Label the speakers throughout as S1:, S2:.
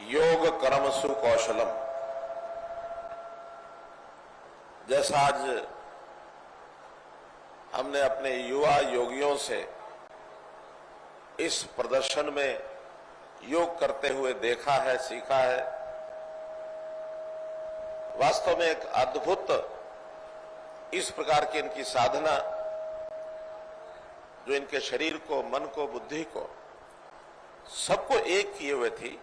S1: योग कर्मसु कौशलम। जैसा आज हमने अपने युवा योगियों से इस प्रदर्शन में योग करते हुए देखा है, सीखा है, वास्तव में एक अद्भुत इस प्रकार की इनकी साधना जो इनके शरीर को, मन को, बुद्धि को, सबको एक किए हुए थी।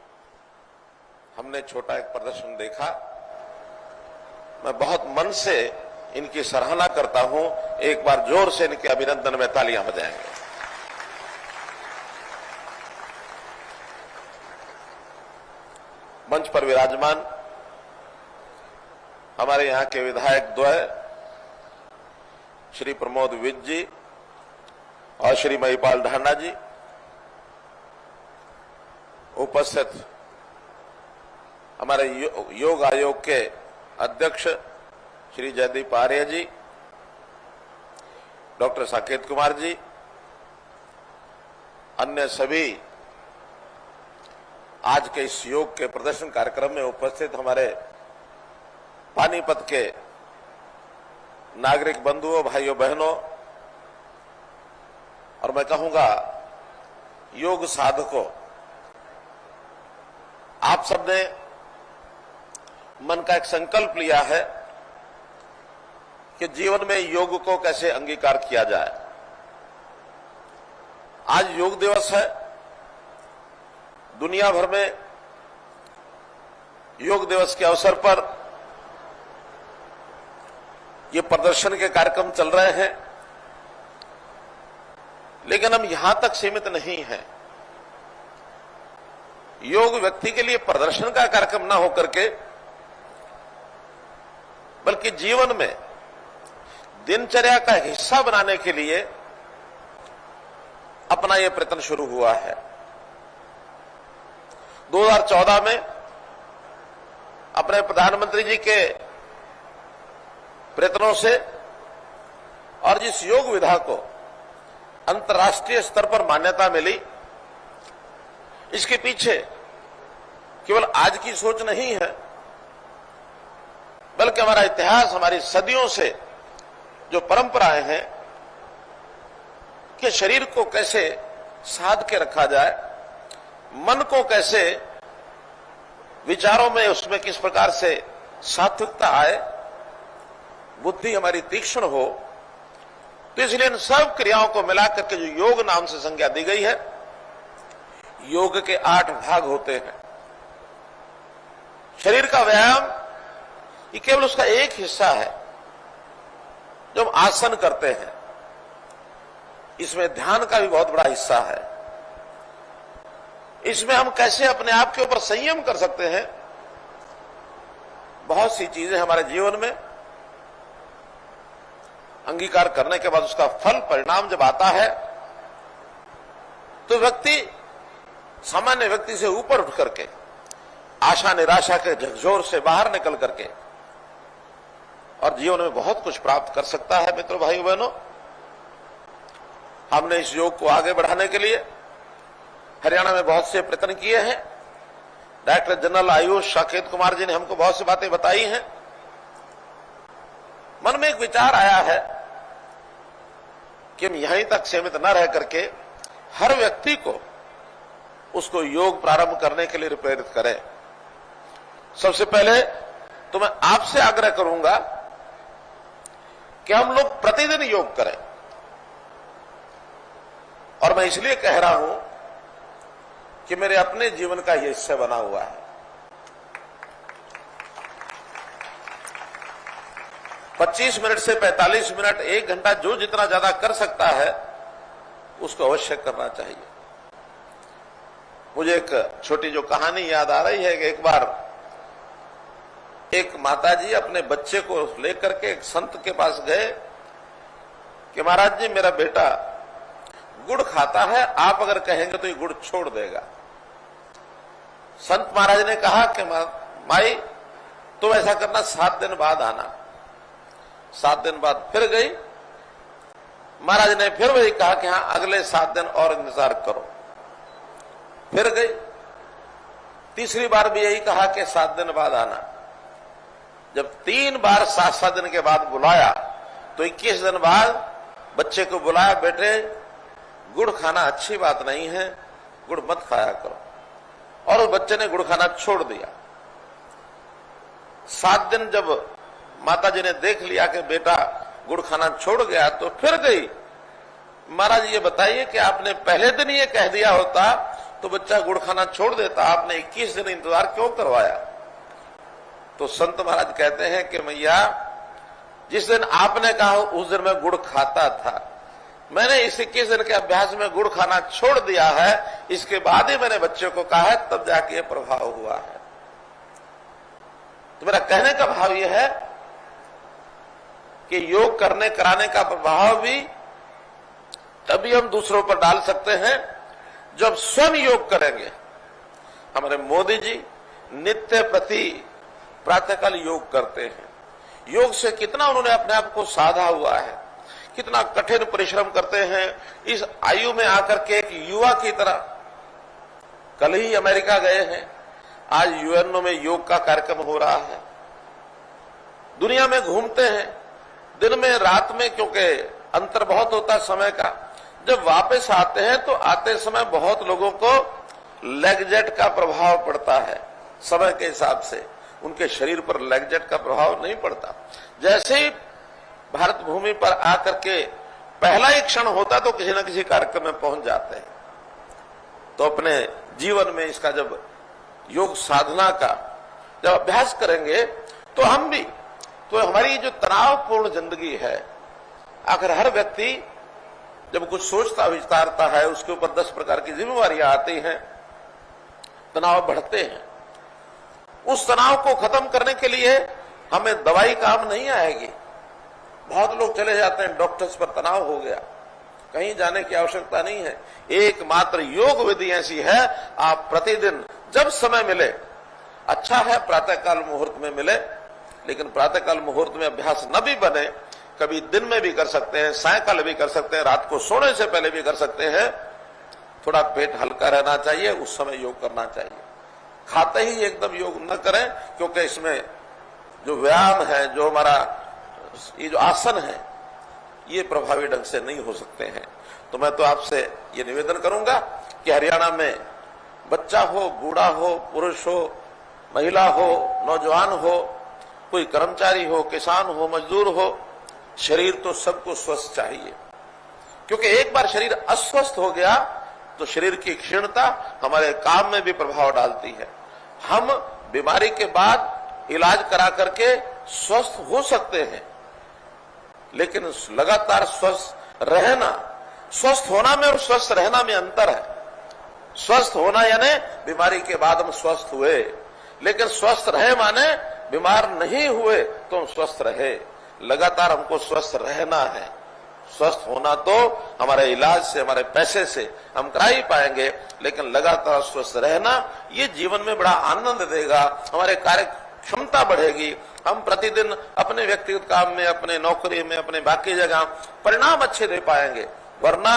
S1: हमने छोटा एक प्रदर्शन देखा। मैं बहुत मन से इनकी सराहना करता हूं। एक बार जोर से इनके अभिनंदन में तालियां बजाएंगे। मंच पर विराजमान हमारे यहां के विधायक द्वय श्री प्रमोद विज जी और श्री महिपाल ढांडा जी, उपस्थित हमारे योग आयोग के अध्यक्ष श्री जयदीप आर्य जी, डॉक्टर साकेत कुमार जी, अन्य सभी आज के इस योग के प्रदर्शन कार्यक्रम में उपस्थित हमारे पानीपत के नागरिक बंधुओं, भाइयों, बहनों, और मैं कहूंगा योग साधकों, आप सबने मन का एक संकल्प लिया है कि जीवन में योग को कैसे अंगीकार किया जाए। आज योग दिवस है। दुनिया भर में योग दिवस के अवसर पर ये प्रदर्शन के कार्यक्रम चल रहे हैं, लेकिन हम यहां तक सीमित नहीं हैं। योग व्यक्ति के लिए प्रदर्शन का कार्यक्रम ना होकर के बल्कि जीवन में दिनचर्या का हिस्सा बनाने के लिए अपना यह प्रयत्न शुरू हुआ है। 2014 में अपने प्रधानमंत्री जी के प्रयत्नों से और जिस योग विधा को अंतर्राष्ट्रीय स्तर पर मान्यता मिली, इसके पीछे केवल आज की सोच नहीं है, बल्कि हमारा इतिहास, हमारी सदियों से जो परंपराएं हैं कि शरीर को कैसे साध के रखा जाए, मन को कैसे विचारों में उसमें किस प्रकार से सात्विकता आए, बुद्धि हमारी तीक्ष्ण हो, तो इसलिए इन सब क्रियाओं को मिलाकर के जो योग नाम से संज्ञा दी गई है, योग के 8 भाग होते हैं। शरीर का व्यायाम ये केवल उसका एक हिस्सा है। जब हम आसन करते हैं, इसमें ध्यान का भी बहुत बड़ा हिस्सा है। इसमें हम कैसे अपने आप के ऊपर संयम कर सकते हैं। बहुत सी चीजें हमारे जीवन में अंगीकार करने के बाद उसका फल, परिणाम जब आता है, तो व्यक्ति सामान्य व्यक्ति से ऊपर उठ करके आशा निराशा के झकझोर से बाहर निकल करके और जीवन में बहुत कुछ प्राप्त कर सकता है। मित्रों, भाइयों, बहनों, हमने इस योग को आगे बढ़ाने के लिए हरियाणा में बहुत से प्रयत्न किए हैं। डायरेक्टर जनरल आयुष साकेत कुमार जी ने हमको बहुत सी बातें बताई हैं। मन में एक विचार आया है कि हम यहीं तक सीमित न रह करके हर व्यक्ति को उसको योग प्रारंभ करने के लिए प्रेरित करें। सबसे पहले तो मैं आपसे आग्रह करूंगा कि हम लोग प्रतिदिन योग करें। और मैं इसलिए कह रहा हूं कि मेरे अपने जीवन का यह हिस्सा बना हुआ है। 25 मिनट से 45 मिनट, 1 घंटा, जो जितना ज्यादा कर सकता है उसको अवश्य करना चाहिए। मुझे एक छोटी जो कहानी याद आ रही है कि एक बार एक माताजी अपने बच्चे को लेकर के एक संत के पास गए कि महाराज जी, मेरा बेटा गुड़ खाता है, आप अगर कहेंगे तो ये गुड़ छोड़ देगा। संत महाराज ने कहा कि माई, तुम ऐसा करना, 7 दिन बाद आना। 7 दिन बाद फिर गई। महाराज ने फिर वही कहा कि हाँ, अगले 7 दिन और इंतजार करो। फिर गई। तीसरी बार भी यही कहा कि 7 दिन बाद आना। जब 3 बार 7-7 दिन के बाद बुलाया तो 21 दिन बाद बच्चे को बुलाया, बेटे गुड़ खाना अच्छी बात नहीं है, गुड़ मत खाया करो। और उस बच्चे ने गुड़ खाना छोड़ दिया। 7 दिन जब माताजी ने देख लिया कि बेटा गुड़ खाना छोड़ गया तो फिर गई, महाराज ये बताइए कि आपने पहले दिन ये कह दिया होता तो बच्चा गुड़ खाना छोड़ देता, आपने 21 दिन इंतजार क्यों करवाया? तो संत महाराज कहते हैं कि मैया जिस दिन आपने कहा उस दिन मैं गुड़ खाता था, मैंने इस 21 दिन के अभ्यास में गुड़ खाना छोड़ दिया है, इसके बाद ही मैंने बच्चे को कहा है, तब जाके ये प्रभाव हुआ है। तो मेरा कहने का भाव यह है कि योग करने कराने का प्रभाव भी तभी हम दूसरों पर डाल सकते हैं जब स्वयं योग करेंगे। हमारे मोदी जी नित्य प्रति प्रातःकाल योग करते हैं। योग से कितना उन्होंने अपने आप को साधा हुआ है, कितना कठिन परिश्रम करते हैं इस आयु में आकर के एक युवा की तरह। कल ही अमेरिका गए हैं, आज यूएनओ में योग का कार्यक्रम हो रहा है। दुनिया में घूमते हैं दिन में रात में, क्योंकि अंतर बहुत होता है समय का। जब वापस आते हैं तो आते समय बहुत लोगों को लेगजेट का प्रभाव पड़ता है। समय के हिसाब से उनके शरीर पर लेगजेट का प्रभाव नहीं पड़ता। जैसे ही भारत भूमि पर आकर के पहला ही क्षण होता तो किसी न किसी कार्यक्रम में पहुंच जाते हैं। तो अपने जीवन में इसका जब योग साधना का जब अभ्यास करेंगे तो हम भी, तो हमारी जो तनावपूर्ण जिंदगी है, आखिर हर व्यक्ति जब कुछ सोचता विचारता है उसके ऊपर 10 प्रकार की जिम्मेवारियां आती हैं, तनाव बढ़ते हैं। उस तनाव को खत्म करने के लिए हमें दवाई काम नहीं आएगी। बहुत लोग चले जाते हैं डॉक्टर्स पर, तनाव हो गया, कहीं जाने की आवश्यकता नहीं है। एकमात्र योग विधि ऐसी है, आप प्रतिदिन जब समय मिले, अच्छा है प्रातःकाल मुहूर्त में मिले, लेकिन प्रातःकाल मुहूर्त में अभ्यास न भी बने, कभी दिन में भी कर सकते हैं, सायंकाल भी कर सकते हैं, रात को सोने से पहले भी कर सकते हैं। थोड़ा पेट हल्का रहना चाहिए, उस समय योग करना चाहिए। खाते ही एकदम योग न करें, क्योंकि इसमें जो व्यायाम है, जो हमारा ये जो आसन है, ये प्रभावी ढंग से नहीं हो सकते हैं। तो मैं तो आपसे ये निवेदन करूंगा कि हरियाणा में बच्चा हो, बूढ़ा हो, पुरुष हो, महिला हो, नौजवान हो, कोई कर्मचारी हो, किसान हो, मजदूर हो, शरीर तो सबको स्वस्थ चाहिए। क्योंकि एक बार शरीर अस्वस्थ हो गया तो शरीर की क्षीणता हमारे काम में भी प्रभाव डालती है। हम बीमारी के बाद इलाज करा करके स्वस्थ हो सकते हैं, लेकिन लगातार स्वस्थ रहना, स्वस्थ होना में और स्वस्थ रहना में अंतर है। स्वस्थ होना यानी बीमारी के बाद हम स्वस्थ हुए, लेकिन स्वस्थ रहे माने बीमार नहीं हुए तो हम स्वस्थ रहे। लगातार हमको स्वस्थ रहना है। स्वस्थ होना तो हमारे इलाज से, हमारे पैसे से हम करा ही पाएंगे, लेकिन लगातार स्वस्थ रहना ये जीवन में बड़ा आनंद देगा, हमारे कार्य क्षमता बढ़ेगी। हम प्रतिदिन अपने व्यक्तिगत काम में, अपने नौकरी में, अपने बाकी जगह परिणाम अच्छे दे पाएंगे। वरना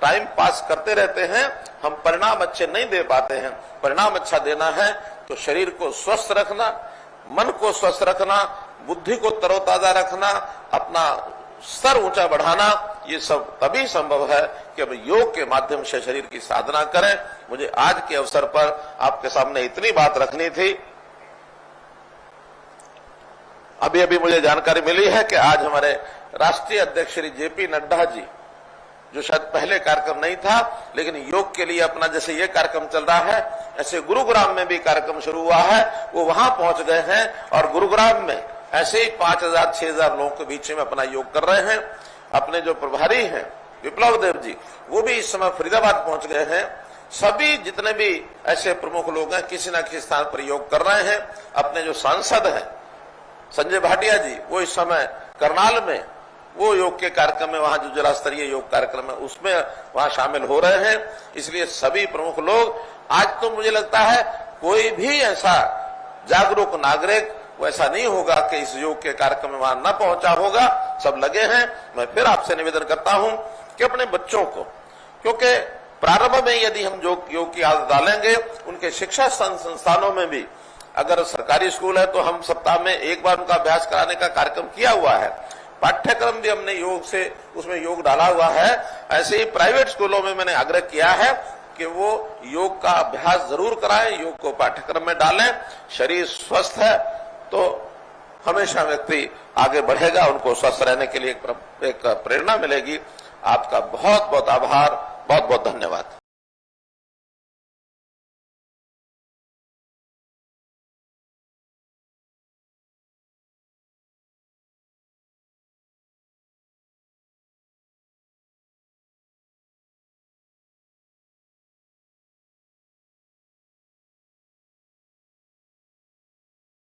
S1: टाइम पास करते रहते हैं, हम परिणाम अच्छे नहीं दे पाते हैं। परिणाम अच्छा देना है तो शरीर को स्वस्थ रखना, मन को स्वस्थ रखना, बुद्धि को तरोताजा रखना, अपना स्तर ऊंचा बढ़ाना, ये सब तभी संभव है कि अब योग के माध्यम से शरीर की साधना करें। मुझे आज के अवसर पर आपके सामने इतनी बात रखनी थी। अभी अभी मुझे जानकारी मिली है कि आज हमारे राष्ट्रीय अध्यक्ष श्री जेपी नड्डा जी, जो शायद पहले कार्यक्रम नहीं था, लेकिन योग के लिए अपना जैसे ये कार्यक्रम चल रहा है, ऐसे गुरुग्राम में भी कार्यक्रम शुरू हुआ है, वो वहां पहुंच गए हैं और गुरुग्राम में ऐसे ही 5000-6000 लोगों के बीच में अपना योग कर रहे हैं। अपने जो प्रभारी हैं विप्लव देव जी, वो भी इस समय फरीदाबाद पहुंच गए हैं। सभी जितने भी ऐसे प्रमुख लोग हैं किसी न किसी स्थान पर योग कर रहे हैं। अपने जो सांसद हैं संजय भाटिया जी, वो इस समय करनाल में वो योग के कार्यक्रम में, वहां जो जिला स्तरीय योग कार्यक्रम है उसमें वहां शामिल हो रहे हैं। इसलिए सभी प्रमुख लोग, आज तो मुझे लगता है कोई भी ऐसा जागरूक नागरिक वैसा नहीं होगा कि इस योग के कार्यक्रम में वहां न पहुंचा होगा, सब लगे हैं। मैं फिर आपसे निवेदन करता हूं कि अपने बच्चों को, क्योंकि प्रारंभ में यदि हम योग की आदत डालेंगे, उनके शिक्षा संस्थानों में भी, अगर सरकारी स्कूल है तो हम सप्ताह में एक बार उनका अभ्यास कराने का कार्यक्रम किया हुआ है, पाठ्यक्रम भी हमने योग से उसमें योग डाला हुआ है। ऐसे ही प्राइवेट स्कूलों में मैंने आग्रह किया है कि वो योग का अभ्यास जरूर कराएं, योग को पाठ्यक्रम में डालें। शरीर स्वस्थ है तो हमेशा व्यक्ति आगे बढ़ेगा, उनको स्वस्थ रहने के लिए एक प्रेरणा मिलेगी। आपका बहुत बहुत आभार, बहुत बहुत धन्यवाद।